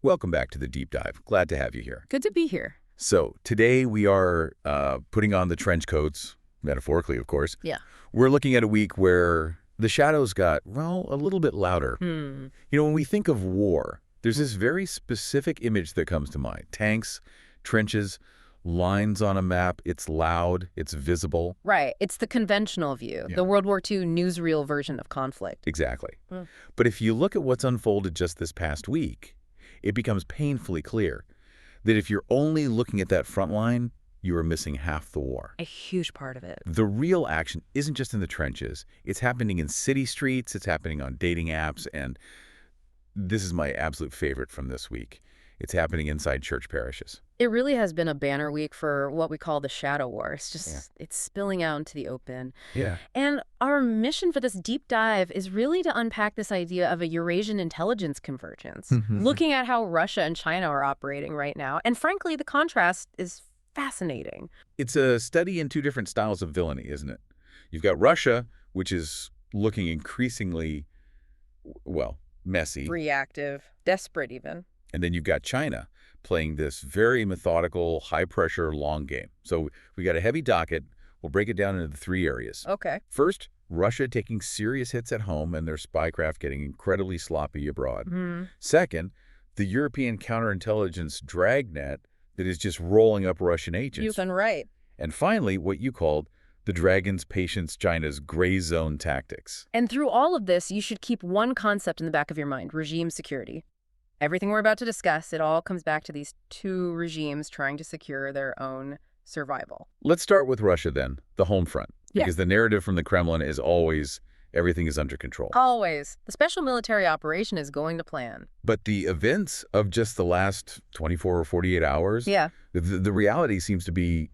Welcome back to the Deep Dive. Glad to have you here. Good to be here. So today we are putting on the trench coats, metaphorically, of course. Yeah. We're looking at a week where the shadows got, well, a little bit louder. You know, when we think of war, there's this very specific image that comes to mind. Tanks, trenches, lines on a map. It's loud. It's visible. Right. It's the conventional view, the World War II newsreel version of conflict. Exactly. But if you look at what's unfolded just this past week, it becomes painfully clear that if you're only looking at that front line, you are missing half the war. A huge part of it. The real action isn't just in the trenches. It's happening in city streets. It's happening on dating apps. And this is my absolute favorite from this week. It's happening inside church parishes. It really has been a banner week for what we call the shadow war. It's just, it's spilling out into the open. Yeah. And our mission for this deep dive is really to unpack this idea of a Eurasian intelligence convergence, looking at how Russia and China are operating right now. And frankly, the contrast is fascinating. It's a study in two different styles of villainy, isn't it? You've got Russia, which is looking increasingly, well, messy. Reactive, desperate even. And then you've got China playing this very methodical, high-pressure, long game. So we got a heavy docket. We'll break it down into the three areas. Okay. First, Russia taking serious hits at home and their spycraft getting incredibly sloppy abroad. Second, the European counterintelligence dragnet that is just rolling up Russian agents. You've been right. And finally, what you called the dragon's patience, China's gray zone tactics. And through all of this, you should keep one concept in the back of your mind: regime security. Everything we're about to discuss, it all comes back to these two regimes trying to secure their own survival. Let's start with Russia then, the home front, because the narrative from the Kremlin is always everything is under control. Always. The special military operation is going to plan. But the events of just the last 24 or 48 hours, the reality seems to be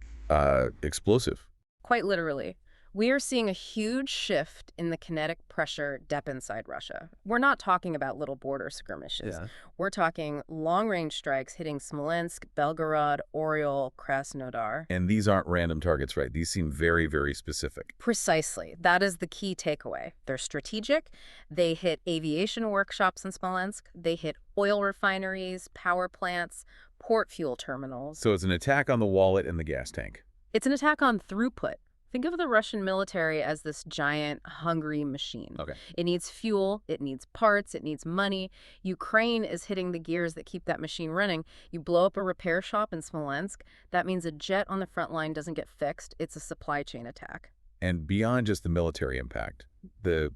explosive. Quite literally. We are seeing a huge shift in the kinetic pressure depth inside Russia. We're not talking about little border skirmishes. We're talking long-range strikes hitting Smolensk, Belgorod, Oryol, Krasnodar. And these aren't random targets, right? These seem very, very specific. Precisely. That is the key takeaway. They're strategic. They hit aviation workshops in Smolensk. They hit oil refineries, power plants, port fuel terminals. So it's an attack on the wallet and the gas tank. It's an attack on throughput. Think of the Russian military as this giant, hungry machine. It needs fuel, it needs parts, it needs money. Ukraine is hitting the gears that keep that machine running. You blow up a repair shop in Smolensk, that means a jet on the front line doesn't get fixed. It's a supply chain attack. And beyond just the military impact, the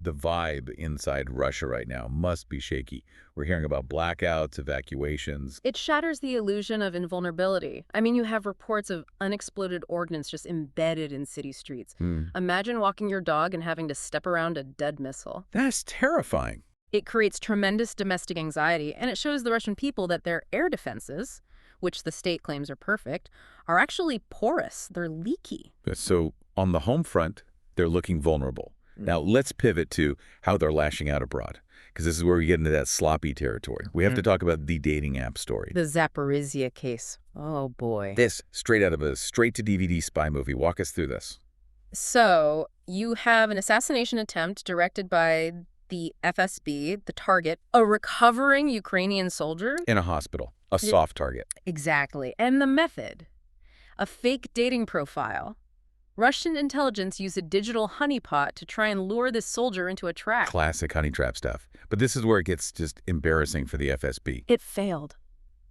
vibe inside Russia right now must be shaky. We're hearing about blackouts, evacuations. It shatters the illusion of invulnerability. I mean, you have reports of unexploded ordnance just embedded in city streets. Imagine walking your dog and having to step around a dead missile. That's terrifying. It creates tremendous domestic anxiety, and it shows the Russian people that their air defenses, which the state claims are perfect, are actually porous. They're leaky. So on the home front, they're looking vulnerable. Now, let's pivot to how they're lashing out abroad, because this is where we get into that sloppy territory. We have to talk about the dating app story. The Zaporizhia case. Oh, boy. This, straight out of a straight-to-DVD spy movie. Walk us through this. So, you have an assassination attempt directed by the FSB, the target, a recovering Ukrainian soldier. In a hospital. A soft target. Exactly. And the method. A fake dating profile. Russian intelligence used a digital honeypot to try and lure this soldier into a trap. Classic honey trap stuff. But this is where it gets just embarrassing for the FSB. It failed.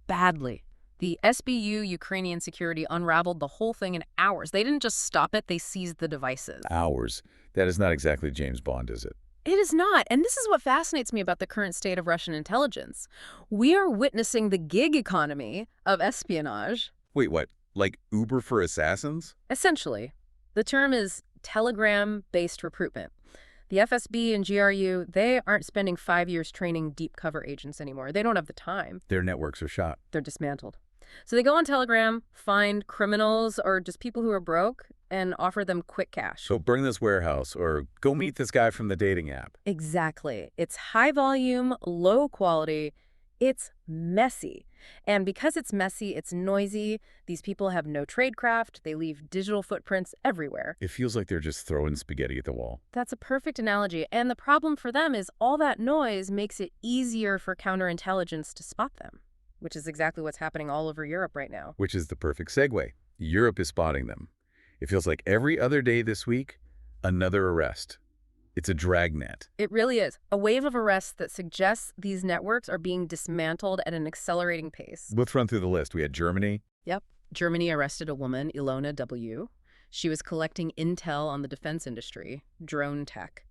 Badly. The SBU Ukrainian security unraveled the whole thing in hours. They didn't just stop it, they seized the devices. Hours. That is not exactly James Bond, is it? It is not. And this is what fascinates me about the current state of Russian intelligence. We are witnessing the gig economy of espionage. Wait, what? Like Uber for assassins? Essentially. The term is telegram-based recruitment. The FSB and GRU, they aren't spending 5 years training deep cover agents anymore. They don't have the time. Their networks are shot. They're dismantled. So they go on Telegram, find criminals or just people who are broke, and offer them quick cash. So burn this warehouse or go meet this guy from the dating app. Exactly. It's high volume, low quality. It's messy. And because it's messy, it's noisy, these people have no tradecraft, they leave digital footprints everywhere. It feels like they're just throwing spaghetti at the wall. That's a perfect analogy. And the problem for them is all that noise makes it easier for counterintelligence to spot them, which is exactly what's happening all over Europe right now. Which is the perfect segue. Europe is spotting them. It feels like every other day this week, another arrest. It's a dragnet. It really is. A wave of arrests that suggests these networks are being dismantled at an accelerating pace. Let's run through the list. We had Germany. Yep. Germany arrested a woman, Ilona W. She was collecting intel on the defense industry, drone tech.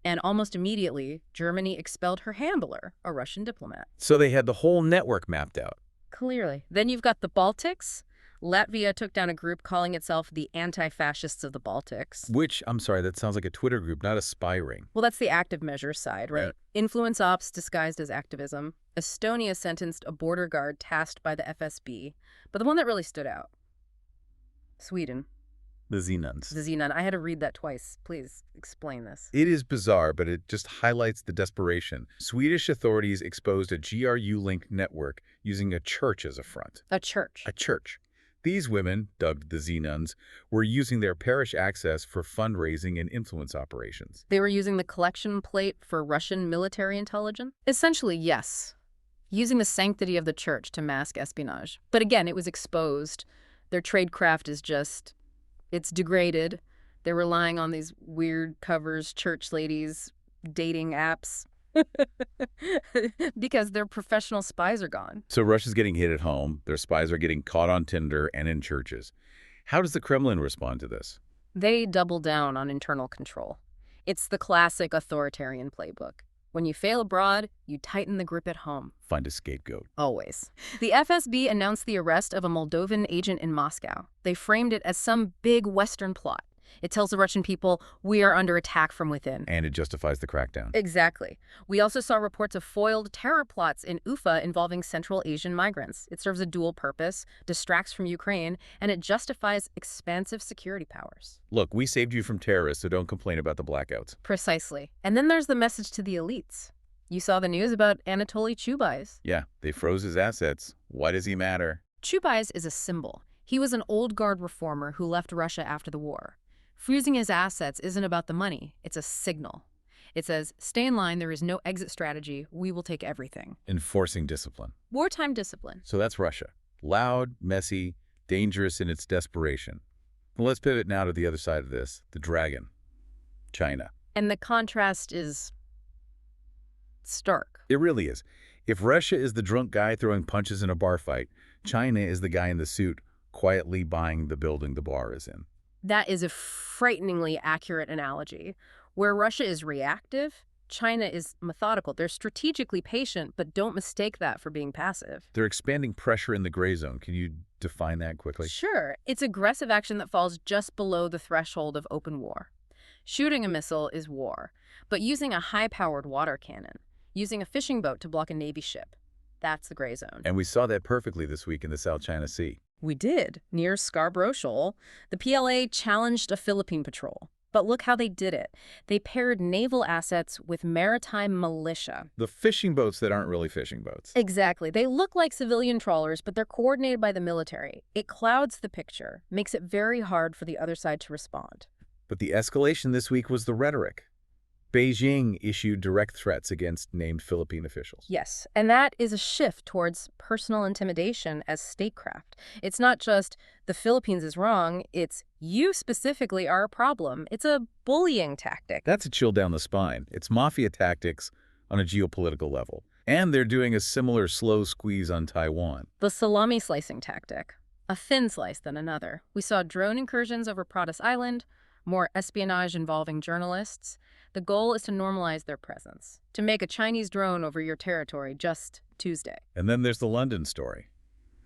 And almost immediately, Germany expelled her handler, a Russian diplomat. So they had the whole network mapped out. Clearly. Then you've got the Baltics. Latvia took down a group calling itself the Anti-Fascists of the Baltics. Which, I'm sorry, that sounds like a Twitter group, not a spy ring. Well, that's the active measures side, right? Yeah. Influence ops disguised as activism. Estonia sentenced a border guard tasked by the FSB. But the one that really stood out, Sweden. The Xenons. The Xenon. I had to read that twice. Please explain this. It is bizarre, but it just highlights the desperation. Swedish authorities exposed a GRU-linked network using a church as a front. A church. A church. These women, dubbed the Xenons, were using their parish access for fundraising and influence operations. They were using the collection plate for Russian military intelligence? Essentially, yes. Using the sanctity of the church to mask espionage. But again, it was exposed. Their tradecraft is just, it's degraded. They're relying on these weird covers, church ladies, dating apps. Because their professional spies are gone. So Russia's getting hit at home. Their spies are getting caught on Tinder and in churches. How does the Kremlin respond to this? They double down on internal control. It's the classic authoritarian playbook. When you fail abroad, you tighten the grip at home. Find a scapegoat. Always. The FSB announced the arrest of a Moldovan agent in Moscow. They framed it as some big Western plot. It tells the Russian people, we are under attack from within. And it justifies the crackdown. Exactly. We also saw reports of foiled terror plots in Ufa involving Central Asian migrants. It serves a dual purpose, distracts from Ukraine, and it justifies expansive security powers. Look, we saved you from terrorists, so don't complain about the blackouts. Precisely. And then there's the message to the elites. You saw the news about Anatoly Chubais. Yeah, they froze his assets. Why does he matter? Chubais is a symbol. He was an old guard reformer who left Russia after the war. Freezing his assets isn't about the money, it's a signal. It says, stay in line, there is no exit strategy, we will take everything. Enforcing discipline. Wartime discipline. So that's Russia. Loud, messy, dangerous in its desperation. Well, let's pivot now to the other side of this, the dragon, China. And the contrast is stark. It really is. If Russia is the drunk guy throwing punches in a bar fight, China is the guy in the suit quietly buying the building the bar is in. That is a frighteningly accurate analogy. Where Russia is reactive, China is methodical. They're strategically patient, but don't mistake that for being passive. They're expanding pressure in the gray zone. Can you define that quickly? Sure. It's aggressive action that falls just below the threshold of open war. Shooting a missile is war, but using a high-powered water cannon, using a fishing boat to block a Navy ship, that's the gray zone. And we saw that perfectly this week in the South China Sea. We did. Near Scarborough Shoal, the PLA challenged a Philippine patrol. But look how they did it. They paired naval assets with maritime militia. The fishing boats that aren't really fishing boats. Exactly. They look like civilian trawlers, but they're coordinated by the military. It clouds the picture, makes it very hard for the other side to respond. But the escalation this week was the rhetoric. Beijing issued direct threats against named Philippine officials. Yes, and that is a shift towards personal intimidation as statecraft. It's not just the Philippines is wrong, it's you specifically are a problem. It's a bullying tactic. That's a chill down the spine. It's mafia tactics on a geopolitical level. And they're doing a similar slow squeeze on Taiwan. The salami slicing tactic. A thin slice than another. We saw drone incursions over Pratas Island, more espionage involving journalists. The goal is to normalize their presence, to make a Chinese drone over your territory just Tuesday. And then there's the London story,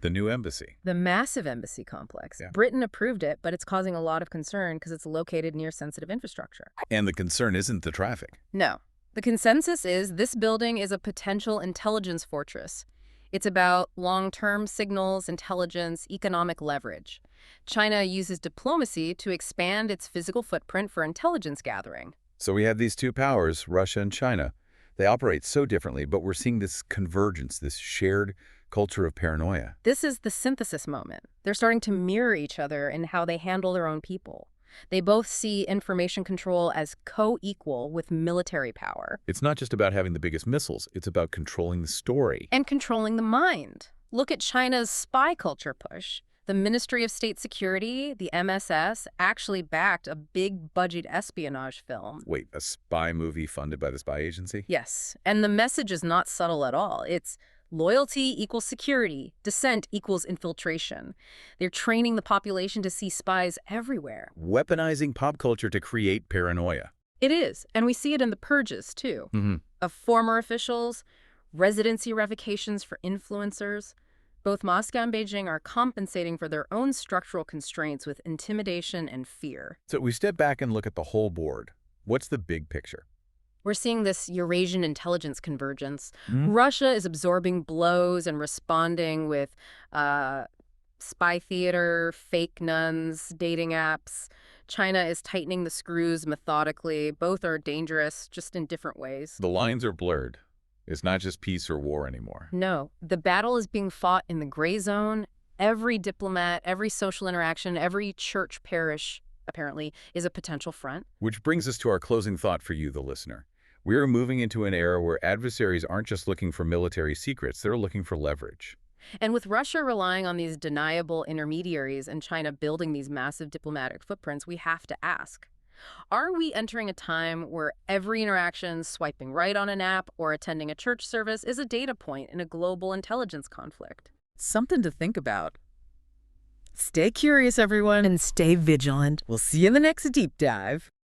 the new embassy. The massive embassy complex. Yeah. Britain approved it, but it's causing a lot of concern because it's located near sensitive infrastructure. And the concern isn't the traffic. No. The consensus is this building is a potential intelligence fortress. It's about long-term signals, intelligence, economic leverage. China uses diplomacy to expand its physical footprint for intelligence gathering. So we have these two powers, Russia and China. They operate so differently, but we're seeing this convergence, this shared culture of paranoia. This is the synthesis moment. They're starting to mirror each other in how they handle their own people. They both see information control as co-equal with military power. It's not just about having the biggest missiles. It's about controlling the story. And controlling the mind. Look at China's spy culture push. The Ministry of State Security, the MSS, actually backed a big-budget espionage film. Wait, a spy movie funded by the spy agency? Yes, and the message is not subtle at all. It's loyalty equals security, dissent equals infiltration. They're training the population to see spies everywhere. Weaponizing pop culture to create paranoia. It is, and we see it in the purges, too. Of former officials, residency revocations for influencers. Both Moscow and Beijing are compensating for their own structural constraints with intimidation and fear. So we step back and look at the whole board. What's the big picture? We're seeing this Eurasian intelligence convergence. Russia is absorbing blows and responding with spy theater, fake nuns, dating apps. China is tightening the screws methodically. Both are dangerous, just in different ways. The lines are blurred. It's not just peace or war anymore. No, the battle is being fought in the gray zone. Every diplomat, every social interaction, every church parish, apparently, is a potential front. Which brings us to our closing thought for you, the listener. We are moving into an era where adversaries aren't just looking for military secrets, they're looking for leverage. And with Russia relying on these deniable intermediaries and China building these massive diplomatic footprints, we have to ask, are we entering a time where every interaction, swiping right on an app or attending a church service, is a data point in a global intelligence conflict? Something to think about. Stay curious, everyone, and stay vigilant. We'll see you in the next deep dive.